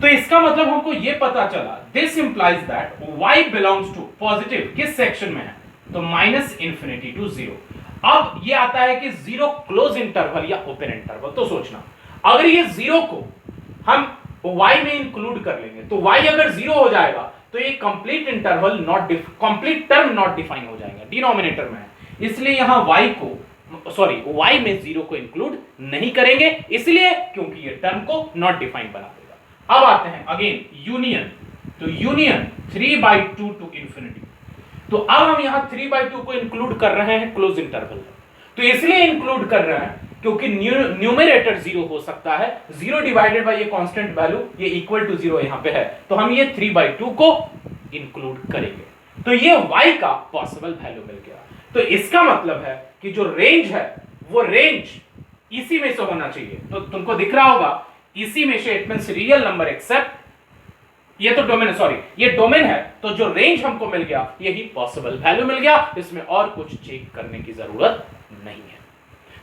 तो इसका मतलब हमको ये पता चला, this implies that y belongs to positive किस सेक्शन में है, तो -∞ to 0। अब ये आता है कि 0 क्लोज इंटरवल या ओपन इंटरवल। तो सोचना, अगर ये 0 को हम y में इंक्लूड कर लेंगे तो y अगर 0 हो जाएगा तो ये complete interval complete term not define हो जाएगा, डिनोमिनेटर में है, इसलिए यहां y में 0 को इंक्लूड नहीं करेंगे, इसलिए क्योंकि ये टर्म को नॉट डिफाइन बना देगा। अब आते हैं अगेन यूनियन, तो यूनियन 3/2 टू इंफिनिटी। तो अब हम यहां 3/2 को इंक्लूड कर रहे हैं क्लोज इंटरवल, तो इसलिए इंक्लूड कर रहे हैं क्योंकि न्यूमरेटर 0 हो सकता है, 0 डिवाइडेड बाय ये कांस्टेंट वैल्यू, ये इक्वल टू 0 यहां पे है, तो हम ये 3/2 को इंक्लूड करेंगे। तो ये y का पॉसिबल वैल्यू मिल गया। तो इसका मतलब है कि जो रेंज है वो रेंज इसी में से होना चाहिए। तो तुमको दिख रहा होगा इसी में से, it means real number accept, ये तो डोमेन है, सॉरी ये डोमेन है, तो जो रेंज हमको मिल गया यही पॉसिबल वैल्यू मिल गया, इसमें और कुछ चेक करने की जरूरत नहीं है।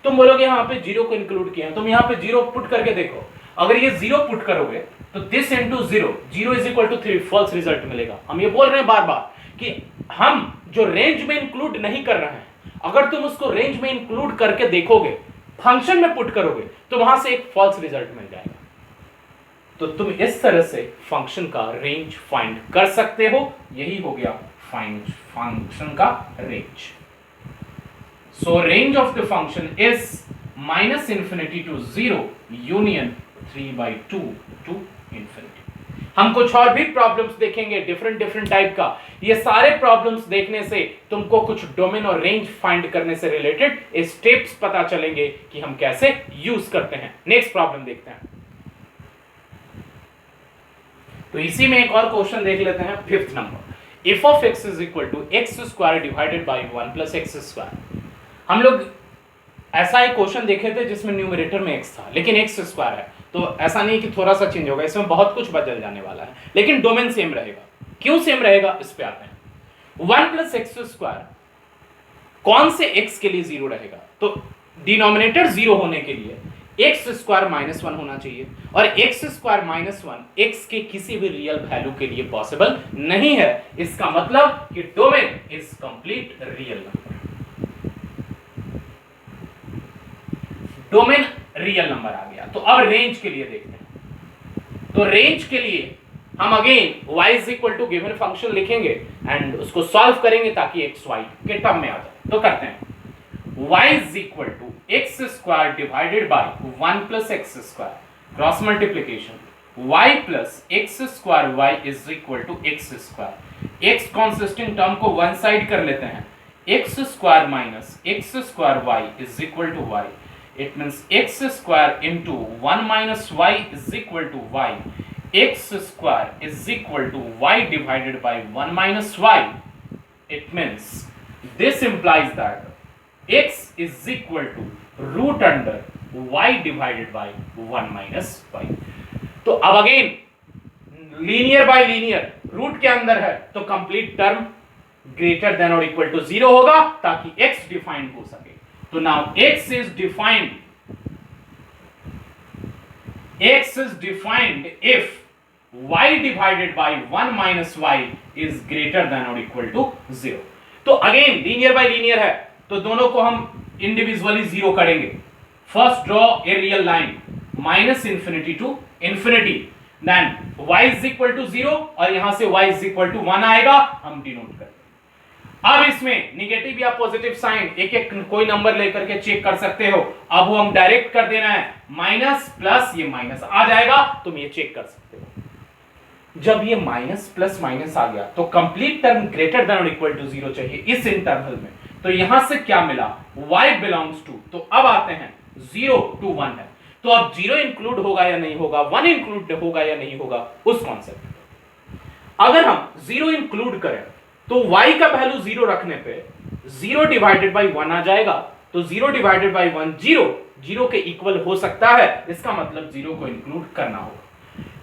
तुम बोलोगे यहां पे 0 को इंक्लूड किया है, तुम यहां पे 0 पुट करके देखो, अगर ये 0 पुट करोगे तो this into 0 0 is equal to 3 false result मिलेगा। हम ये बोल रहे हैं बार बार कि हम जो रेंज में इंक्लूड नहीं कर रहे हैं, अगर तुम उसको रेंज में इंक्लूड करके देखोगे, फंक्शन में पुट करोगे तो वहां से एक फॉल्स रिजल्ट मिल जाएगा। तो तुम इस तरह से फंक्शन का रेंज फाइंड कर सकते हो, यही हो गया फाइंड फंक्शन का range. So range of the function is -∞ to 0 union 3/2 to infinity. हम कुछ और भी प्रॉब्लम्स देखेंगे डिफरेंट टाइप का। ये सारे प्रॉब्लम्स देखने से तुमको कुछ डोमेन और रेंज फाइंड करने से रिलेटेड स्टेप्स पता चलेंगे कि हम कैसे यूज करते हैं। नेक्स्ट प्रॉब्लम देखते हैं। तो इसी में एक और क्वेश्चन देख लेते हैं, 5th number. F of x is equal to x² divided by 1 + x²। हम लोग ऐसा एक क्वेश्चन देखे थे जिसमें न्यूमरेटर में x था लेकिन x² है, तो ऐसा नहीं कि थोड़ा सा चेंज होगा, इसमें बहुत कुछ बदल जाने वाला है, लेकिन डोमेन सेम रहेगा। क्यों सेम रहेगा, इस पे आते हैं। 1 प्लस एक्स स्क्वायर कौन से x के लिए 0 रहेगा, तो डिनोमिनेटर 0 होने के लिए एक्स स्क्वायर माइनस 1 होना चाहिए, और एक्स स्क्वायर माइनस 1 एक्स के किसी भी रियल वैल्यू के लिए पॉसिबल नहीं है। इसका मतलब कि domain is complete real number, domain real number आ गया। तो अब रेंज के लिए देखते हैं। तो रेंज के लिए हम again y is equal to given function लिखेंगे एंड उसको सॉल्व करेंगे ताकि x y के टर्म में आ जाए। तो करते हैं, y is equal to x square divided by 1 plus x square, cross multiplication y plus x square y is equal to x square. x consistent term को वन साइड कर लेते हैं, x square minus x square y is equal to y। It means x square into 1 minus y is equal to y. X square is equal to y divided by 1 minus y. It means this implies that x is equal to root under y divided by 1 minus y. तो अब again linear by linear, root के अंदर है तो complete term greater than और equal to 0 होगा ताकि x defined हो सके। तो now x is defined if y divided by 1 minus y is greater than or equal to 0। तो अगेन लीनियर बाय लीनियर है तो दोनों को हम इंडिविजुअली 0 करेंगे। First draw a real line minus infinity to infinity, then y is equal to 0 और यहां से y is equal to 1 आएगा, हम डिनोट करेंगे। अब इसमें निगेटिव या पॉजिटिव साइन एक एक कोई नंबर लेकर के चेक कर सकते हो। अब वो हम डायरेक्ट कर देना है, माइनस प्लस ये माइनस आ जाएगा, तुम ये चेक कर सकते हो। जब ये माइनस प्लस माइनस आ गया तो कंप्लीट टर्म ग्रेटर देन और इक्वल टू 0 चाहिए इस इंटरवल में। तो यहां से क्या मिला, y बिलोंग्स टू, तो अब आते हैं 0 to 1 है, तो अब 0 इंक्लूड होगा या नहीं होगा, 1 इंक्लूड होगा या नहीं होगा, उस कॉन्सेप्ट। अगर हम 0 इंक्लूड करें तो y का वैल्यू 0 रखने पे 0 डिवाइडेड बाई 1 आ जाएगा, तो 0 डिवाइडेड बाई 1 0, 0 के इक्वल हो सकता है, इसका मतलब 0 को इंक्लूड करना होगा।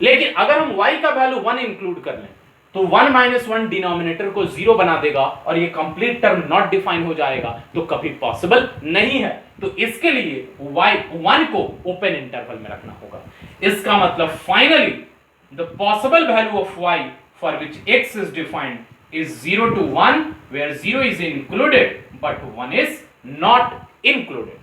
लेकिन अगर हम y का वैल्यू 1 इंक्लूड कर लें तो 1 माइनस 1 डिनोमिनेटर को 0 बना देगा और ये कंप्लीट टर्म नॉट डिफाइन हो जाएगा, तो कभी पॉसिबल नहीं है। तो इसके लिए y 1 को ओपन इंटरवल में रखना होगा। इसका मतलब finally the possible value of y for which x is defined is 0 to 1 where 0 is included but 1 is not included।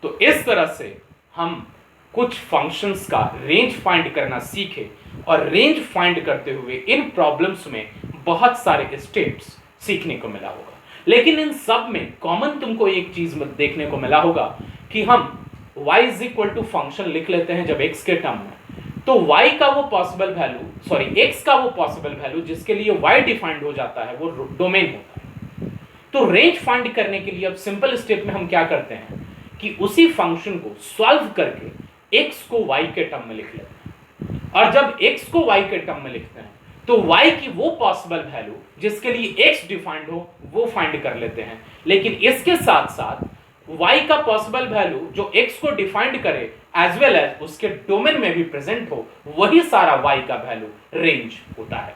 तो इस तरह से हम कुछ फंक्शंस का रेंज फाइंड करना सीखे और रेंज फाइंड करते हुए इन प्रॉब्लम्स में बहुत सारे स्टेप्स सीखने को मिला होगा। लेकिन इन सब में कॉमन तुमको एक चीज देखने को मिला होगा कि हम y is equal to function लिख लेते हैं जब x के टर्म में, तो y का वो पॉसिबल वैल्यू, सॉरी x का वो पॉसिबल वैल्यू जिसके लिए y डिफाइंड हो जाता है वो डोमेन होता है। तो रेंज फाइंड करने के लिए अब सिंपल स्टेप में हम क्या करते हैं कि उसी फंक्शन को सॉल्व करके x को y के टर्म में लिख लेते हैं, और जब x को y के टर्म में लिखते हैं तो y की वो पॉसिबल वैल्यू जिसके लिए x डिफाइंड हो वो फाइंड कर लेते हैं। लेकिन इसके साथ साथ y का पॉसिबल वैल्यू जो x को डिफाइंड करे एज वेल एज उसके डोमेन में भी प्रेजेंट हो, वही सारा y का वैल्यू रेंज होता है।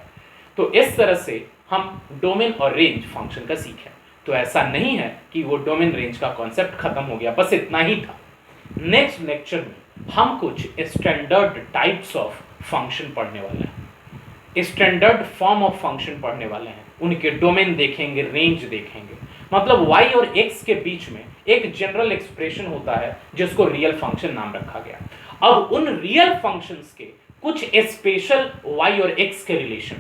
तो इस तरह से हम डोमेन और रेंज फंक्शन का सीखें। तो ऐसा नहीं है कि वो डोमेन रेंज का कॉन्सेप्ट खत्म हो गया, बस इतना ही था। नेक्स्ट लेक्चर में हम कुछ स्टैंडर्ड टाइप्स ऑफ फंक्शन पढ़ने वाले हैं, स्टैंडर्ड फॉर्म ऑफ फंक्शन पढ़ने वाले हैं, उनके डोमेन देखेंगे, रेंज देखेंगे। मतलब y और x के बीच में एक जनरल एक्सप्रेशन होता है जिसको रियल फंक्शन नाम रखा गया। अब उन रियल फंक्शंस के कुछ स्पेशल y और x के रिलेशन,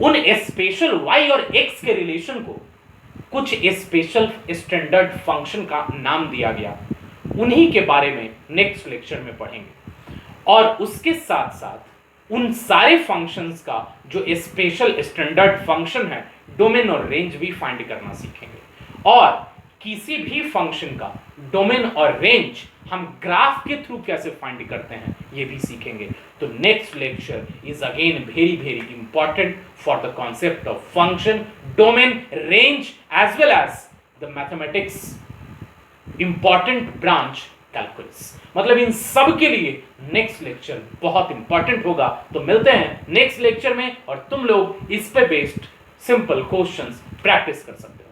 उन स्पेशल y और x के रिलेशन को कुछ स्पेशल स्टैंडर्ड फंक्शन का नाम दिया गया, उन्हीं के बारे में नेक्स्ट लेक्चर में पढ़ेंगे। और उसके साथ साथ उन सारे फंक्शंस का जो स्पेशल स्टैंडर्ड फंक्शन है, डोमेन और रेंज भी फाइंड करना सीखेंगे। और किसी भी फंक्शन का डोमेन और रेंज हम ग्राफ के थ्रू कैसे फाइंड करते हैं ये भी सीखेंगे। तो next lecture is again very very important for the concept of function, domain, range as well as the mathematics important branch calculus. मतलब इन सब के लिए नेक्स्ट लेक्चर बहुत इंपॉर्टेंट होगा। तो मिलते हैं नेक्स्ट लेक्चर में और तुम लोग इस पे बेस्ड सिंपल क्वेश्चंस प्रैक्टिस कर सकते हो।